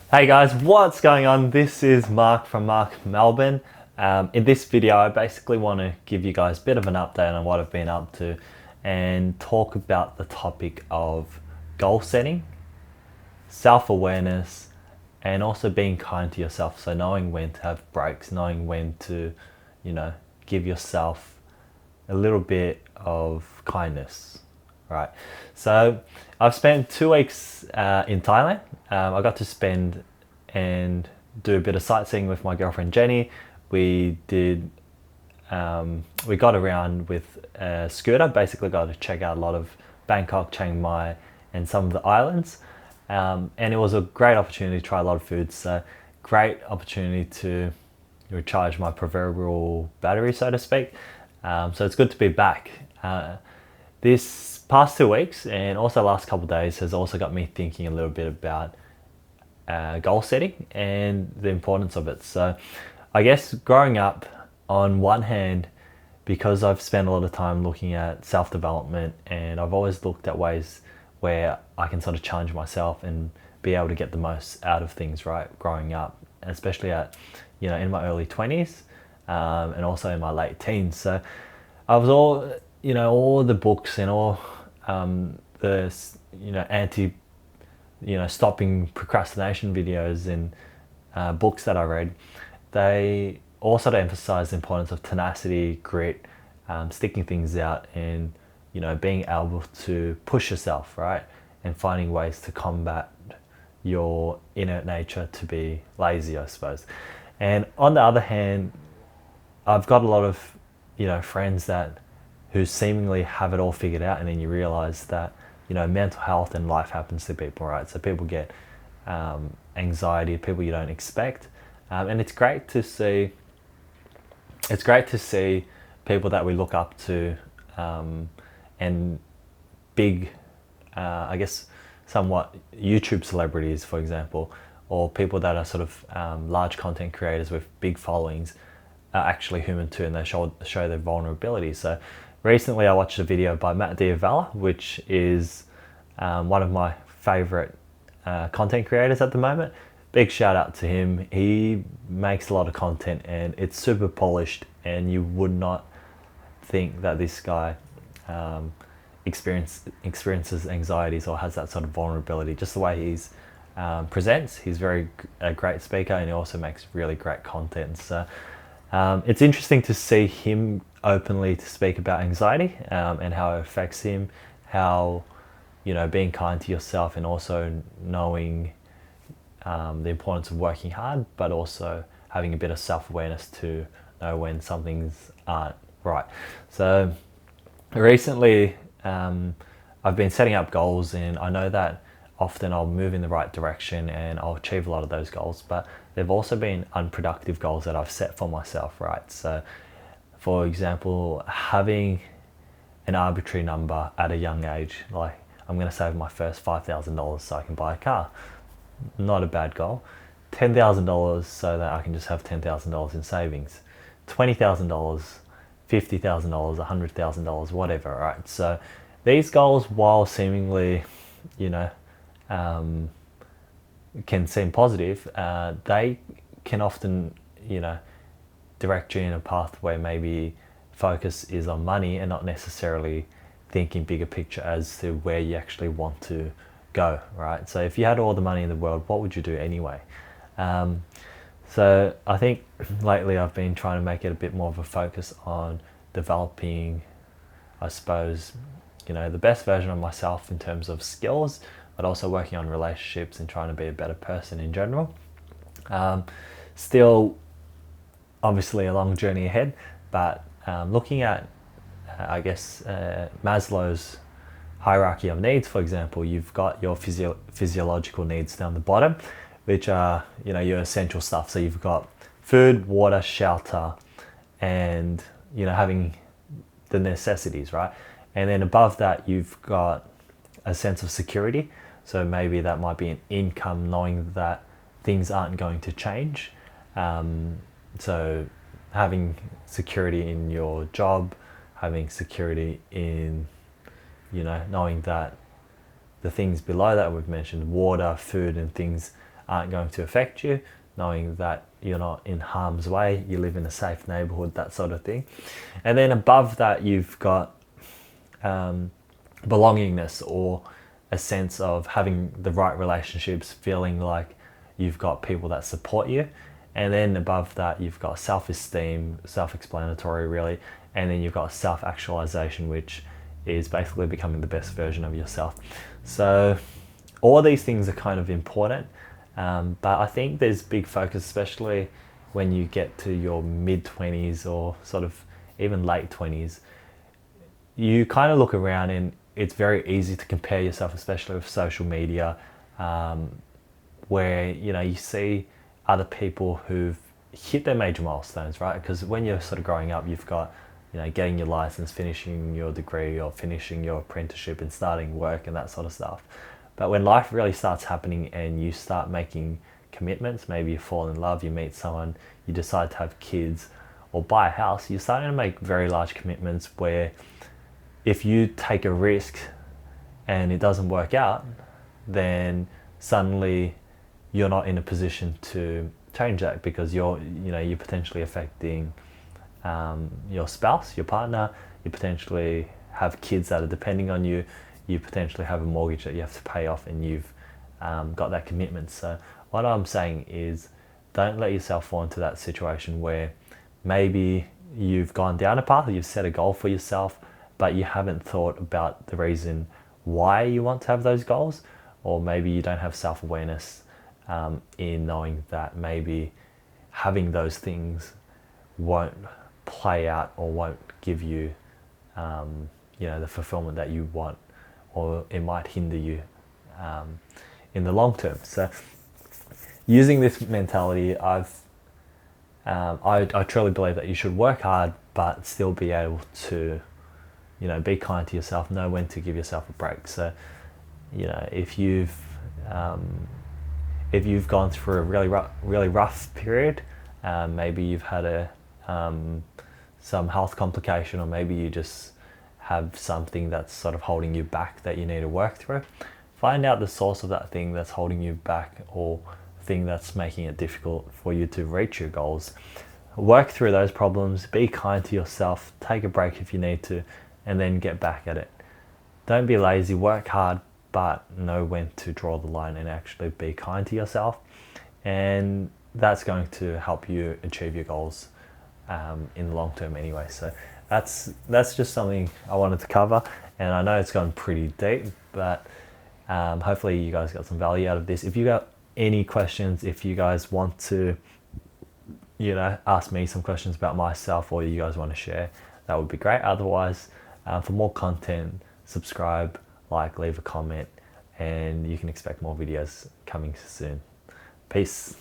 Hey guys, what's going on? This is Mark from Mark Melbourne. In this video, I basically want to give you guys a bit of an update on what I've been up to and talk about the topic of goal setting, self-awareness, and also being kind to yourself. So knowing when to have breaks, knowing when to, give yourself a little bit of kindness, right? So I've spent 2 weeks in Thailand. I got to spend and do a bit of sightseeing with my girlfriend Jenny. We did, we got around with a scooter, basically got to check out a lot of Bangkok, Chiang Mai, and some of the islands. And it was a great opportunity to try a lot of foods. So great opportunity to recharge my proverbial battery, so to speak. So it's good to be back. This past 2 weeks and also last couple of days has also got me thinking a little bit about goal setting and the importance of it. So I guess growing up, on one hand, because I've spent a lot of time looking at self-development, and I've always looked at ways where I can sort of challenge myself and be able to get the most out of things, right? Growing up, especially in my early 20s, and also in my late teens. So I was all the books and all the anti stopping procrastination videos and books that I read, they also emphasize the importance of tenacity, grit, sticking things out, and being able to push yourself, right, and finding ways to combat your innate nature to be lazy, I suppose. And on the other hand, I've got a lot of friends that who seemingly have it all figured out, and then you realize that mental health and life happens to people, right? So people get anxiety, people you don't expect, and it's great to see. It's great to see people that we look up to, and big, I guess, somewhat YouTube celebrities, for example, or people that are sort of large content creators with big followings, are actually human too, and they show their vulnerability. So recently I watched a video by Matt Diavella, which is one of my favorite content creators at the moment. Big shout out to him. He makes a lot of content and it's super polished, and you would not think that this guy experiences anxieties or has that sort of vulnerability. Just the way he's presents, he's a great speaker, and he also makes really great content. So it's interesting to see him openly to speak about anxiety, and how it affects him, how being kind to yourself, and also knowing the importance of working hard, but also having a bit of self-awareness to know when some things aren't right. So recently I've been setting up goals, and I know that often I'll move in the right direction and I'll achieve a lot of those goals, but there've also been unproductive goals that I've set for myself, right? So for example, having an arbitrary number at a young age, like I'm going to save my first $5,000 so I can buy a car. Not a bad goal. $10,000 so that I can just have $10,000 in savings. $20,000, $50,000, $100,000, whatever, right? So these goals, while seemingly, can seem positive, they can often, direct you in a path where maybe focus is on money and not necessarily thinking bigger picture as to where you actually want to go, right? So if you had all the money in the world, what would you do anyway? So I think lately I've been trying to make it a bit more of a focus on developing, I suppose, the best version of myself in terms of skills, but also working on relationships and trying to be a better person in general. Still, obviously, a long journey ahead, but looking at, I guess, Maslow's hierarchy of needs, for example, you've got your physiological needs down the bottom, which are, your essential stuff. So you've got food, water, shelter, and, having the necessities, right? And then above that, you've got a sense of security. So maybe that might be an income, knowing that things aren't going to change. So having security in your job, having security in, knowing that the things below that we've mentioned, water, food, and things aren't going to affect you, knowing that you're not in harm's way, you live in a safe neighborhood, that sort of thing. And then above that, you've got belongingness, or a sense of having the right relationships, feeling like you've got people that support you. And then above that, you've got self-esteem, self-explanatory really, and then you've got self-actualization, which is basically becoming the best version of yourself. So all of these things are kind of important, but I think there's big focus, especially when you get to your mid-20s or sort of even late 20s. You kind of look around and it's very easy to compare yourself, especially with social media, where you see other people who've hit their major milestones, right? Because when you're sort of growing up, you've got getting your license, finishing your degree, or finishing your apprenticeship and starting work and that sort of stuff. But when life really starts happening and you start making commitments, maybe you fall in love, you meet someone, you decide to have kids or buy a house, you're starting to make very large commitments where if you take a risk and it doesn't work out, then suddenly you're not in a position to change that, because you're potentially affecting your spouse, your partner. You potentially have kids that are depending on you. You potentially have a mortgage that you have to pay off, and you've got that commitment. So what I'm saying is, don't let yourself fall into that situation where maybe you've gone down a path, you've set a goal for yourself, but you haven't thought about the reason why you want to have those goals, or maybe you don't have self-awareness in knowing that maybe having those things won't play out or won't give you the fulfillment that you want, or it might hinder you in the long term. So using this mentality, I truly believe that you should work hard but still be able to be kind to yourself, know when to give yourself a break. So if you've gone through a really rough period, maybe you've had some health complication, or maybe you just have something that's sort of holding you back that you need to work through, find out the source of that thing that's holding you back, or thing that's making it difficult for you to reach your goals. Work through those problems, be kind to yourself, take a break if you need to, and then get back at it. Don't be lazy, work hard, but know when to draw the line and actually be kind to yourself. And that's going to help you achieve your goals in the long term anyway. So that's just something I wanted to cover, and I know it's gone pretty deep, but hopefully you guys got some value out of this. If you got any questions, if you guys want to ask me some questions about myself, or you guys want to share, that would be great. Otherwise, for more content, subscribe, leave a comment, and you can expect more videos coming soon. Peace.